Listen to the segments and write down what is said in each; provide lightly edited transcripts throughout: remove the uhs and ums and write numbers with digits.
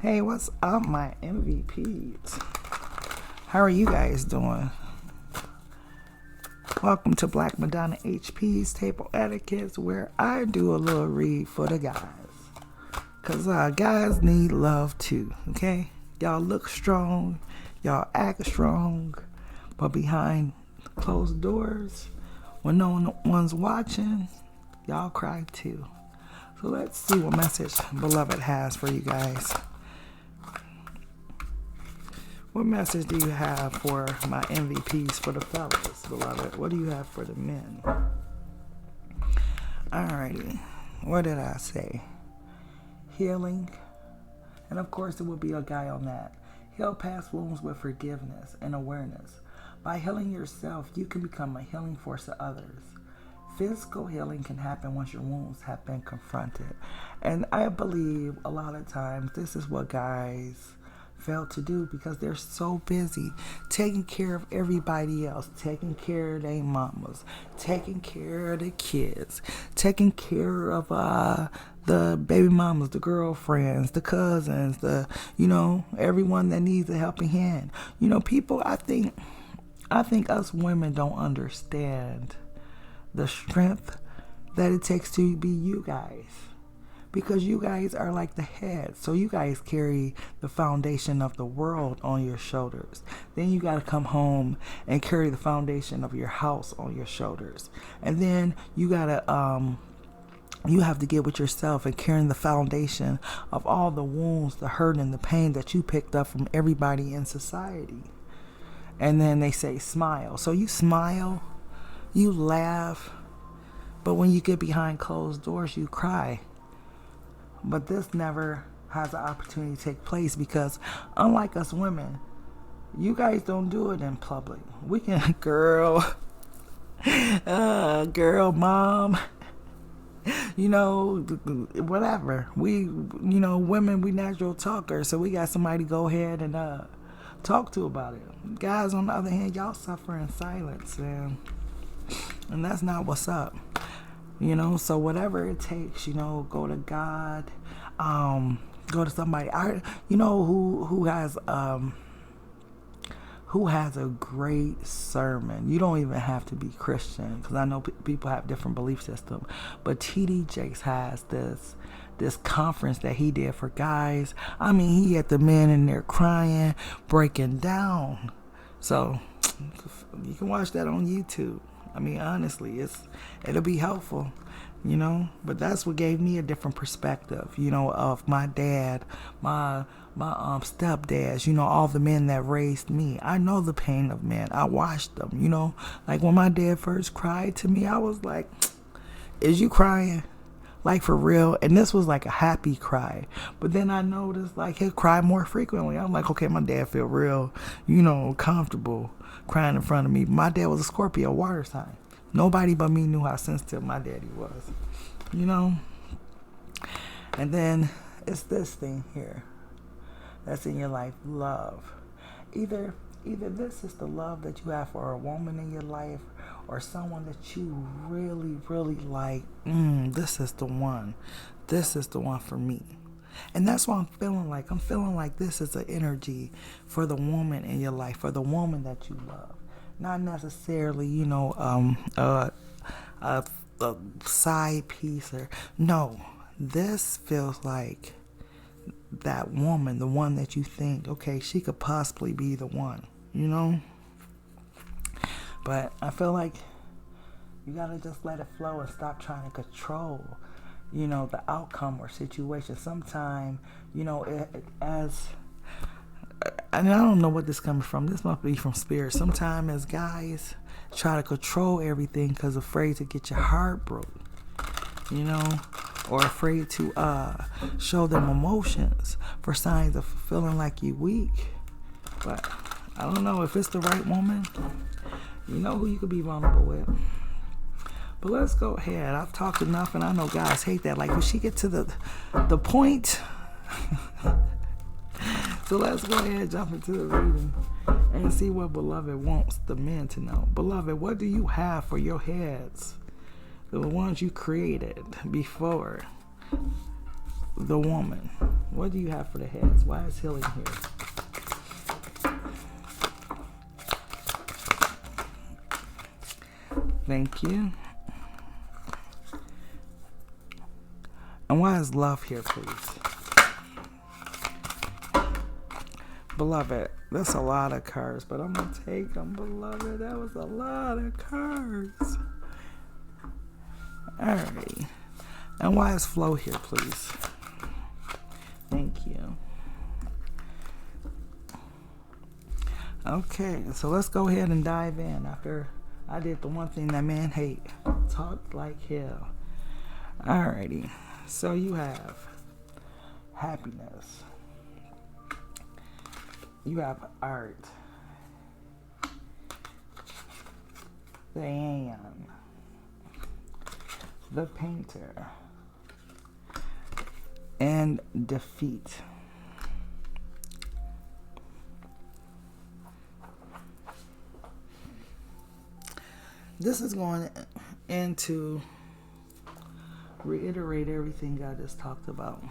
Hey, what's up, my MVPs? How are you guys doing? Welcome to Black Madonna HP's Table Etiquettes, where I do a little read for the guys. Because guys need love too, okay? Y'all look strong, y'all act strong, but behind closed doors, when no one's watching, y'all cry too. So let's see what message Beloved has for you guys. What message do you have for my MVPs, for the fellas, Beloved? What do you have for the men? Alrighty. What did I say? Healing. And of course, there will be a guy on that. Heal past wounds with forgiveness and awareness. By healing yourself, you can become a healing force to others. Physical healing can happen once your wounds have been confronted. And I believe a lot of times this is what guys fail to do because they're so busy taking care of everybody else, taking care of their mamas, taking care of the kids, taking care of the baby mamas, the girlfriends, the cousins, everyone that needs a helping hand. People, I think us women don't understand the strength that it takes to be you guys. Because you guys are like the head. So you guys carry the foundation of the world on your shoulders. Then you got to come home and carry the foundation of your house on your shoulders. And then you got to, you have to get with yourself and carrying the foundation of all the wounds, the hurt, and the pain that you picked up from everybody in society. And then they say smile. So you smile, you laugh, but when you get behind closed doors, you cry. But this never has an opportunity to take place because unlike us women, you guys don't do it in public. We can, girl, mom, whatever. We, women, we natural talkers, so we got somebody to go ahead and talk to about it. Guys, on the other hand, y'all suffer in silence, and that's not what's up. So whatever it takes, go to God, go to somebody, who has a great sermon. You don't even have to be Christian, because I know people have different belief systems, but T.D. Jakes has this conference that he did for guys. I mean, he had the men in there crying, breaking down. So you can watch that on YouTube. I mean, honestly, it'll be helpful, but that's what gave me a different perspective, of my dad, my stepdads, all the men that raised me. I know the pain of men. I watched them, like when my dad first cried to me, I was like, is you crying? Like for real? And this was like a happy cry. But then I noticed like he'll cry more frequently. I'm like, okay, my dad feel real, comfortable crying in front of me. My dad was a Scorpio, water sign. Nobody but me knew how sensitive my daddy was, And then it's this thing here that's in your life, love. Either this is the love that you have for a woman in your life, or someone that you really, really like. This is the one. This is the one for me. And that's what I'm feeling like. I'm feeling like this is an energy for the woman in your life, for the woman that you love. Not necessarily, a side piece or no. This feels like that woman, the one that you think, okay, she could possibly be the one, But I feel like you gotta just let it flow and stop trying to control, the outcome or situation. Sometimes, and I don't know what this comes from. This must be from spirit. Sometimes as guys try to control everything because afraid to get your heart broke, or afraid to show them emotions for signs of feeling like you weak. But I don't know if it's the right woman. You know who you could be vulnerable with. But let's go ahead. I've talked enough, and I know guys hate that. Like when she get to the point. So let's go ahead and jump into the reading and see what Beloved wants the men to know. Beloved, what do you have for your heads? The ones you created before the woman. What do you have for the heads? Why is healing here? Thank you. And why is love here, please? Beloved, that's a lot of cards, but I'm going to take them, beloved. That was a lot of cards. Alright. And why is flow here, please? Thank you. Okay, so let's go ahead and dive in after I did the one thing that men hate. Talk like hell. Alrighty. So you have happiness. You have art. The Anne. The painter. And defeat. This is going into reiterate everything I just talked about.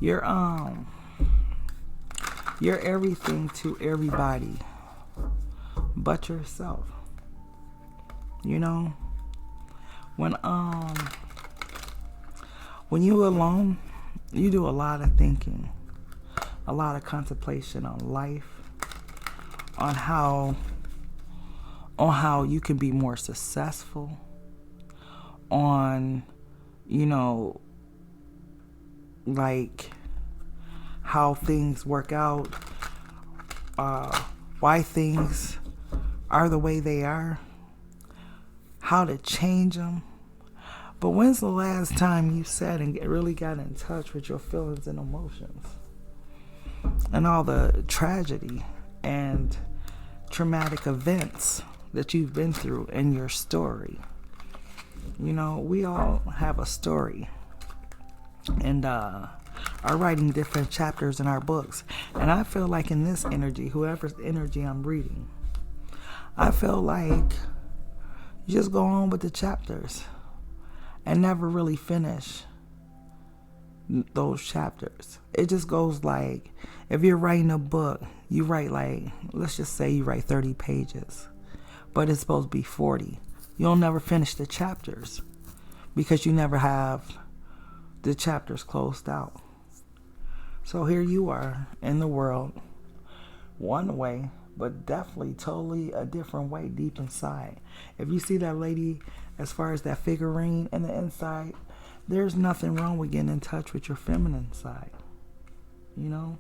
You're everything to everybody but yourself. You know, when you alone, you do a lot of thinking, a lot of contemplation on life, on how you can be more successful, on, you know, like how things work out, why things are the way they are, how to change them. But when's the last time you sat and really got in touch with your feelings and emotions and all the tragedy and traumatic events that you've been through in your story? You know, we all have a story and are writing different chapters in our books. And I feel like in this energy, whoever's energy I'm reading, I feel like you just go on with the chapters and never really finish those chapters. It just goes like, if you're writing a book, you write like, let's just say you write 30 pages, but it's supposed to be 40. You'll never finish the chapters because you never have the chapters closed out. So here you are in the world, one way, but definitely totally a different way deep inside. If you see that lady, as far as that figurine in the inside, there's nothing wrong with getting in touch with your feminine side. You know,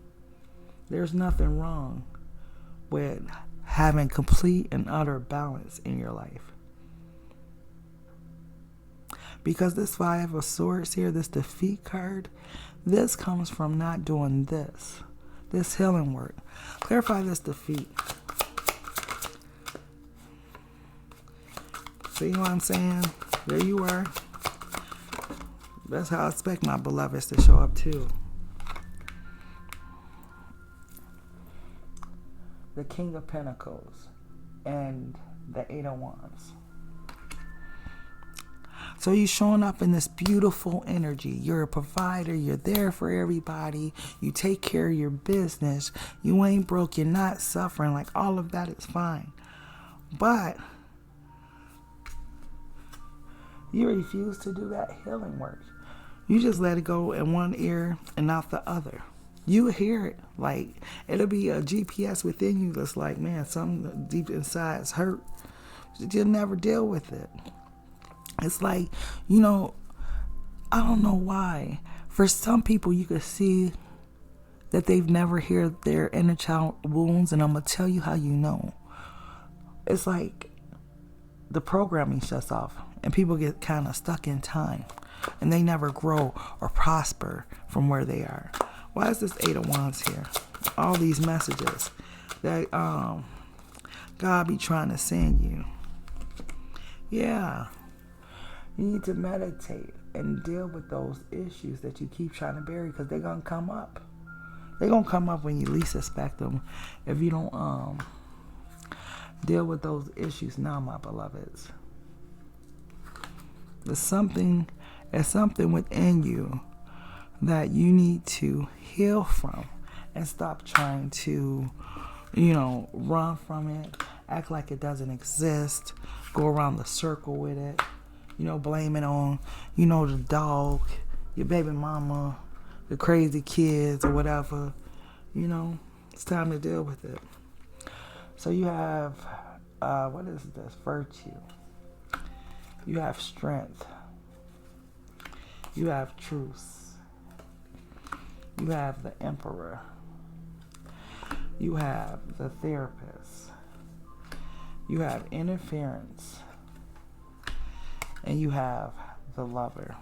there's nothing wrong with having complete and utter balance in your life. Because this Five of Swords here, this defeat card, this comes from not doing this healing work. Clarify this defeat. See what I'm saying? There you are. That's how I expect my beloveds to show up too. The King of Pentacles and the Eight of Wands. So you're showing up in this beautiful energy. You're a provider. You're there for everybody. You take care of your business. You ain't broke. You're not suffering. Like, all of that is fine. But you refuse to do that healing work. You just let it go in one ear and out the other. You hear it. Like, it'll be a GPS within you that's like, man, something deep inside is hurt. You'll never deal with it. It's like, you know, I don't know why. For some people, you could see that they've never healed their inner child wounds, and I'm going to tell you how you know. It's like the programming shuts off, and people get kind of stuck in time, and they never grow or prosper from where they are. Why is this Eight of Wands here? All these messages that God be trying to send you. Yeah. You need to meditate and deal with those issues that you keep trying to bury, because they're going to come up. They're going to come up when you least expect them if you don't deal with those issues now, my beloveds. There's something within you that you need to heal from, and stop trying to, run from it, act like it doesn't exist, go around the circle with it, blame it on, the dog, your baby mama, the crazy kids or whatever. It's time to deal with it. So you have, what is this? Virtue. You have strength. You have truth. You have the emperor. You have the therapist. You have interference. And you have the lover.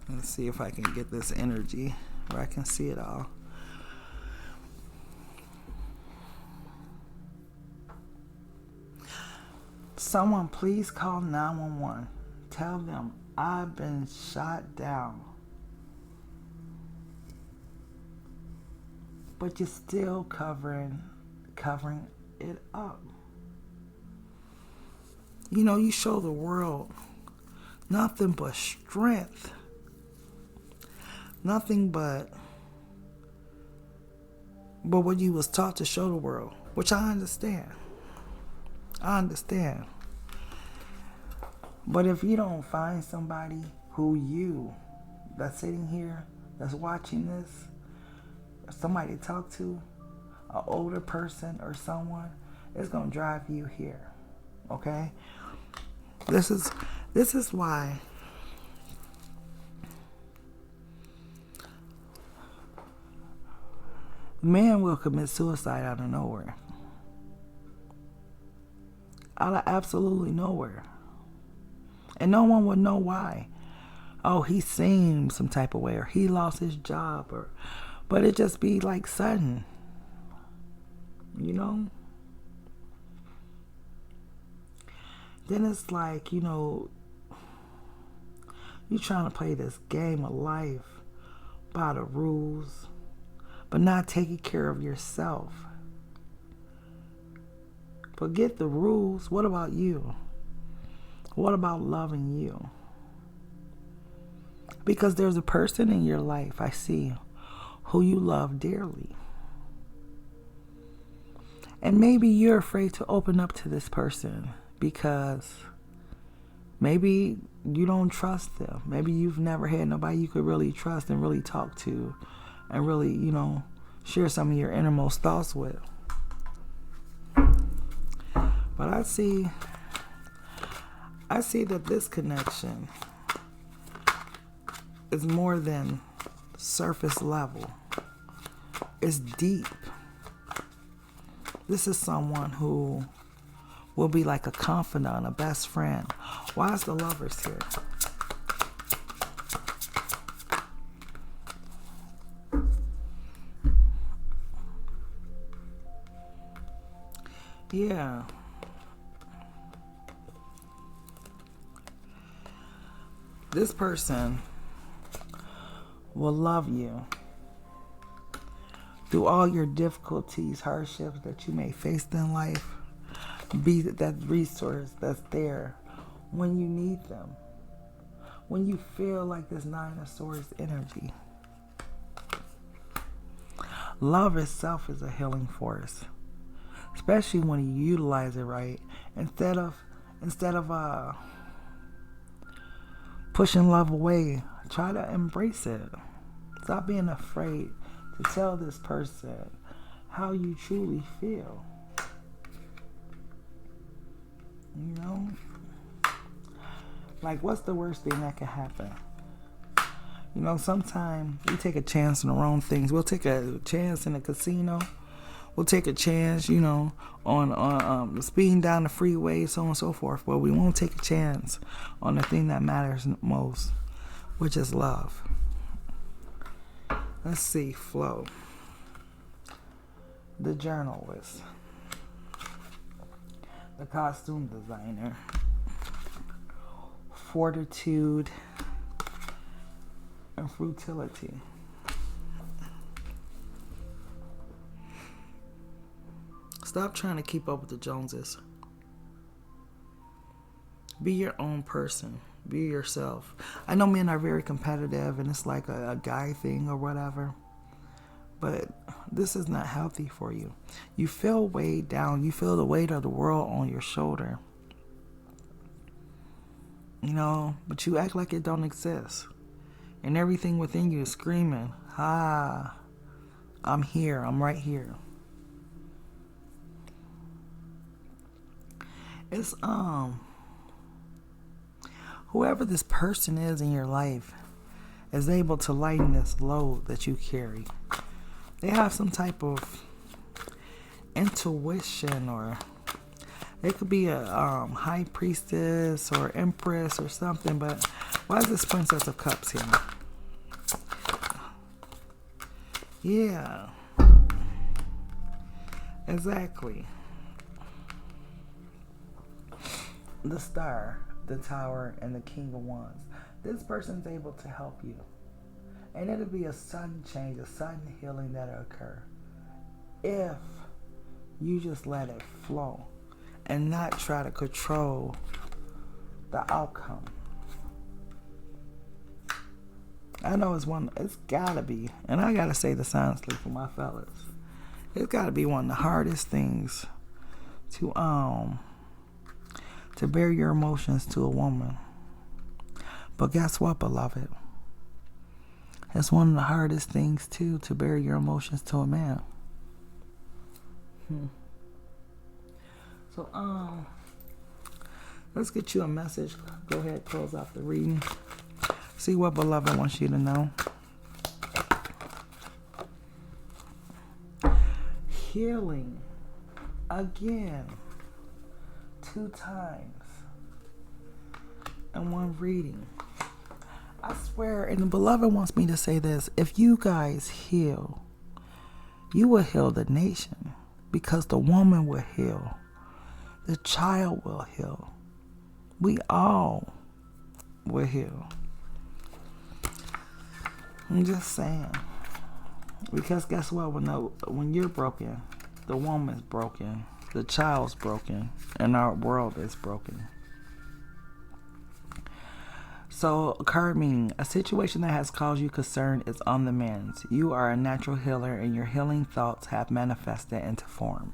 Let's see if I can get this energy where I can see it all. Someone please call 911. Tell them I've been shot down. But you're still covering it up. You show the world nothing but strength. Nothing but what you was taught to show the world, which I understand. But if you don't find somebody that's sitting here, that's watching this, somebody to talk to, an older person or someone, it's gonna drive you here. Okay? This is why man will commit suicide out of nowhere. Out of absolutely nowhere. And no one would know why. Oh, he seemed some type of way, or he lost his job, but it just be like sudden. Then it's like, you trying to play this game of life by the rules, but not taking care of yourself. Forget the rules. What about you? What about loving you? Because there's a person in your life, I see, who you love dearly. And maybe you're afraid to open up to this person because maybe you don't trust them. Maybe you've never had nobody you could really trust and really talk to and really, share some of your innermost thoughts with. But I see that this connection is more than surface level. It's deep. This is someone who will be like a confidant, a best friend. Why is the lovers here? Yeah. This person will love you through all your difficulties, hardships that you may face in life. Be that resource that's there when you need them. When you feel like this Nine of Swords energy. Love itself is a healing force, especially when you utilize it right. Instead of pushing love away, try to embrace it. Stop being afraid to tell this person how you truly feel. Like, what's the worst thing that can happen? Sometimes we take a chance on the wrong things. We'll take a chance in a casino. We'll take a chance, on speeding down the freeway, so on and so forth. But we won't take a chance on the thing that matters most, which is love. Let's see, flow. The journalist. The costume designer. Fortitude and frugality. Stop trying to keep up with the Joneses. Be your own person. Be yourself. I know men are very competitive and it's like a guy thing or whatever. But this is not healthy for you. You feel weighed down. You feel the weight of the world on your shoulder. You know, but you act like it don't exist. And everything within you is screaming, I'm here. I'm right here. It's, whoever this person is in your life is able to lighten this load that you carry. They have some type of intuition, or it could be a high priestess or empress or something. But why is this Princess of Cups here? Yeah, exactly. The Star, the Tower, and the King of Wands. This person's able to help you. And it'll be a sudden change, a sudden healing that'll occur if you just let it flow and not try to control the outcome. I know it's gotta be, and I gotta say this honestly for my fellas, it's gotta be one of the hardest things to bear your emotions to a woman. But guess what, beloved? It's one of the hardest things too to bear your emotions to a man. So let's get you a message. Go ahead, close out the reading. See what beloved wants you to know. Healing again 2 times in one reading. I swear, and the beloved wants me to say this: if you guys heal, you will heal the nation, because the woman will heal, the child will heal, we all will heal. I'm just saying, because guess what? When you're broken, the woman's broken, the child's broken, and our world is broken. So, card meaning: a situation that has caused you concern is on the mend. You are a natural healer, and your healing thoughts have manifested into form.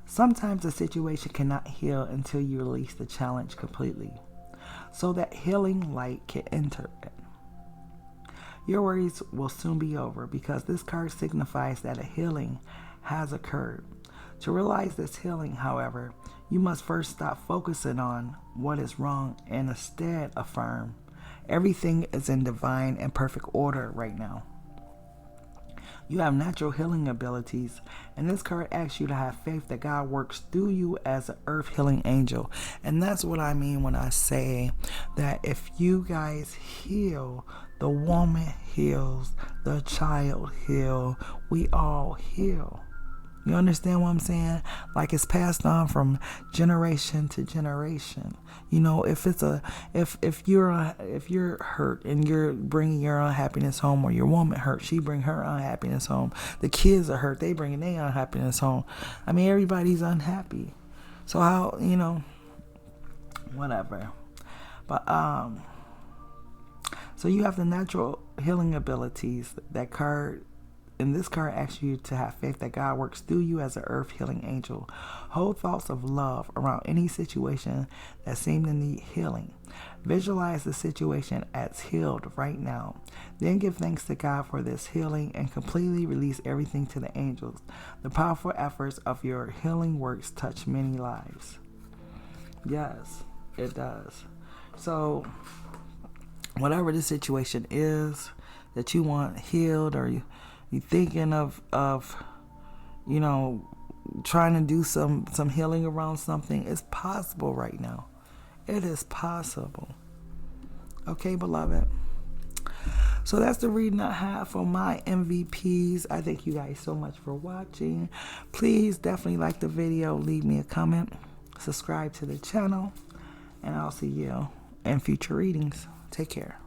Sometimes a situation cannot heal until you release the challenge completely, so that healing light can enter it. Your worries will soon be over, because this card signifies that a healing has occurred. To realize this healing, however, you must first stop focusing on what is wrong and instead affirm everything is in divine and perfect order right now. You have natural healing abilities, and this card asks you to have faith that God works through you as an earth healing angel. And that's what I mean when I say that if you guys heal, the woman heals, the child heals, we all heal. You understand what I'm saying? Like, it's passed on from generation to generation. You know, if you're hurt and you're bringing your unhappiness home, or your woman hurt, she bring her unhappiness home. The kids are hurt, they bringing their unhappiness home. I mean, everybody's unhappy. So how, you know, whatever. But so you have the natural healing abilities. That card. And this card asks you to have faith that God works through you as an earth healing angel. Hold thoughts of love around any situation that seems to need healing. Visualize the situation as healed right now. Then give thanks to God for this healing and completely release everything to the angels. The powerful efforts of your healing works touch many lives. Yes, it does. So, whatever the situation is that you want healed, or you thinking of you know, trying to do some healing around something, it's possible right now. It is possible. Okay, beloved. So that's the reading I have for my MVPs. I thank you guys so much for watching. Please definitely like the video, leave me a comment, subscribe to the channel, and I'll see you in future readings. Take care.